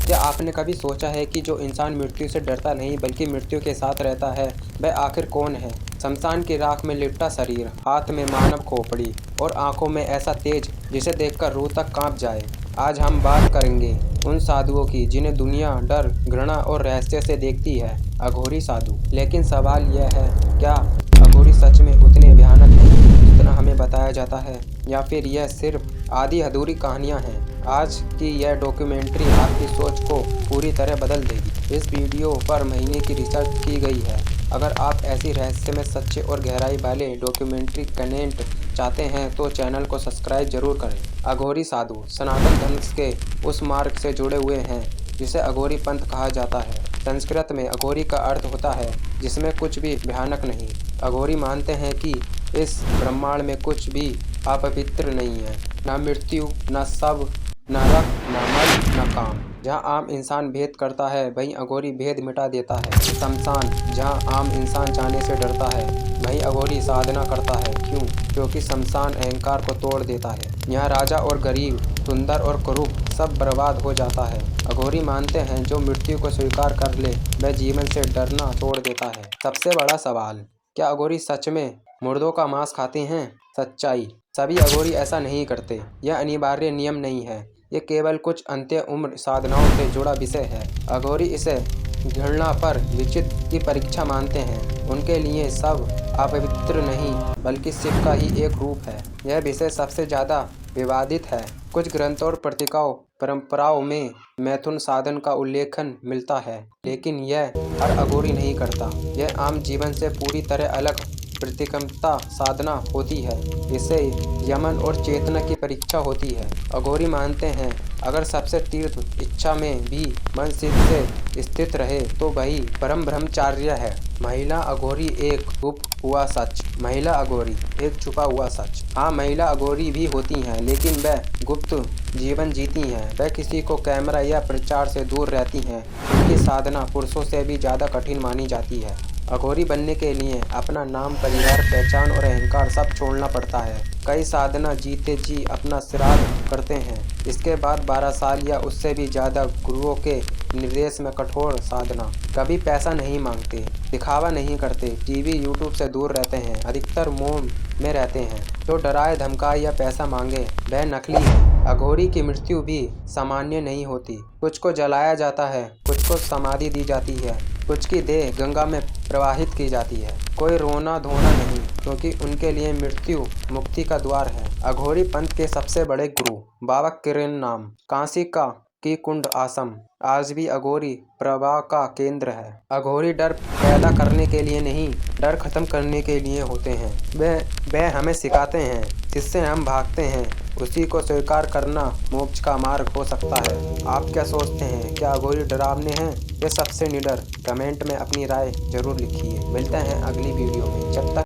क्या आपने कभी सोचा है कि जो इंसान मृत्यु से डरता नहीं बल्कि मृत्यु के साथ रहता है, वह आखिर कौन है? शमशान की राख में लिपटा शरीर, हाथ में मानव खोपड़ी और आंखों में ऐसा तेज जिसे देखकर रूह तक कांप जाए। आज हम बात करेंगे उन साधुओं की जिन्हें दुनिया डर, घृणा और रहस्य से देखती है, अघोरी साधु। लेकिन सवाल यह है, क्या अघोरी सच में उतने भयानक हैं जितना हमें बताया जाता है, या फिर यह सिर्फ आधी अधूरी कहानियां हैं? आज की यह डॉक्यूमेंट्री आपकी सोच को पूरी तरह बदल देगी। इस वीडियो पर महीने की रिसर्च की गई है। अगर आप ऐसी रहस्यमय, सच्चे और गहराई वाले डॉक्यूमेंट्री कंटेंट चाहते हैं तो चैनल को सब्सक्राइब जरूर करें। अघोरी साधु सनातन धर्म के उस मार्ग से जुड़े हुए हैं जिसे अघोरी पंथ कहा जाता है। संस्कृत में अघोरी का अर्थ होता है जिसमें कुछ भी भयानक नहीं। अघोरी मानते हैं कि इस ब्रह्मांड में कुछ भी अपवित्र नहीं है, न मृत्यु, न शव, न रक्त, न मल, न काम। जहाँ आम इंसान भेद करता है वहीं अघोरी भेद मिटा देता है। शमशान, जहाँ आम इंसान जाने से डरता है वहीं अघोरी साधना करता है। क्यों? क्योंकि शमशान अहंकार को तोड़ देता है। यहाँ राजा और गरीब, सुंदर और कुरूप सब बर्बाद हो जाता है। अघोरी मानते हैं जो मृत्यु को स्वीकार कर ले वह जीवन से डरना छोड़ देता है। सबसे बड़ा सवाल, क्या अघोरी सच में मुर्दों का मांस खाते हैं? सच्चाई, सभी अघोरी ऐसा नहीं करते। यह अनिवार्य नियम नहीं है, ये केवल कुछ अंत्य उम्र साधनाओं से जुड़ा विषय है। अघोरी इसे घृणा पर विचित की परीक्षा मानते हैं। उनके लिए सब अपवित्र नहीं बल्कि शिव का ही एक रूप है। यह विषय सबसे ज़्यादा विवादित है। कुछ ग्रंथों और पत्रिकाओं परंपराओं में मैथुन साधन का उल्लेखन मिलता है, लेकिन यह हर अघोरी नहीं करता। यह आम जीवन से पूरी तरह अलग प्रतिक्रमता साधना होती है। इससे यमन और चेतना की परीक्षा होती है। अघोरी मानते हैं अगर सबसे तीर्थ इच्छा में भी मन सिद्ध से स्थित रहे तो वही परम ब्रह्मचार्य है। महिला अघोरी एक गुप्त हुआ सच। महिला अघोरी एक छुपा हुआ सच। हाँ, महिला अघोरी भी होती हैं, लेकिन वह गुप्त जीवन जीती हैं। वह किसी को कैमरा या प्रचार से दूर रहती हैं। उनकी साधना पुरुषों से भी ज़्यादा कठिन मानी जाती है। अघोरी बनने के लिए अपना नाम, परिवार, पहचान और अहंकार सब छोड़ना पड़ता है। कई साधना जीते जी अपना श्राद्ध करते हैं। इसके बाद 12 साल या उससे भी ज़्यादा गुरुओं के निर्देश में कठोर साधना। कभी पैसा नहीं मांगते, दिखावा नहीं करते, टीवी यूट्यूब से दूर रहते हैं। अधिकतर मोह में रहते हैं। जो डराए, धमकाए या पैसा मांगे वह नकली है। अघोरी की मृत्यु भी सामान्य नहीं होती। कुछ को जलाया जाता है, कुछ को समाधि दी जाती है, कुछ की देह गंगा में प्रवाहित की जाती है। कोई रोना धोना नहीं, क्योंकि उनके लिए मृत्यु मुक्ति का द्वार है। अघोरी पंथ के सबसे बड़े गुरु बाबा किरण नाम, काशी का की कुंड आश्रम आज भी अघोरी प्रवाह का केंद्र है। अघोरी डर पैदा करने के लिए नहीं, डर खत्म करने के लिए होते हैं। वह हमें सिखाते हैं, जिससे हम भागते हैं उसी को स्वीकार करना मोक्ष का मार्ग हो सकता है। आप क्या सोचते हैं? क्या अघोरी डरावने हैं या सबसे निडर? कमेंट में अपनी राय जरूर लिखिए। मिलते हैं अगली वीडियो में। जब तक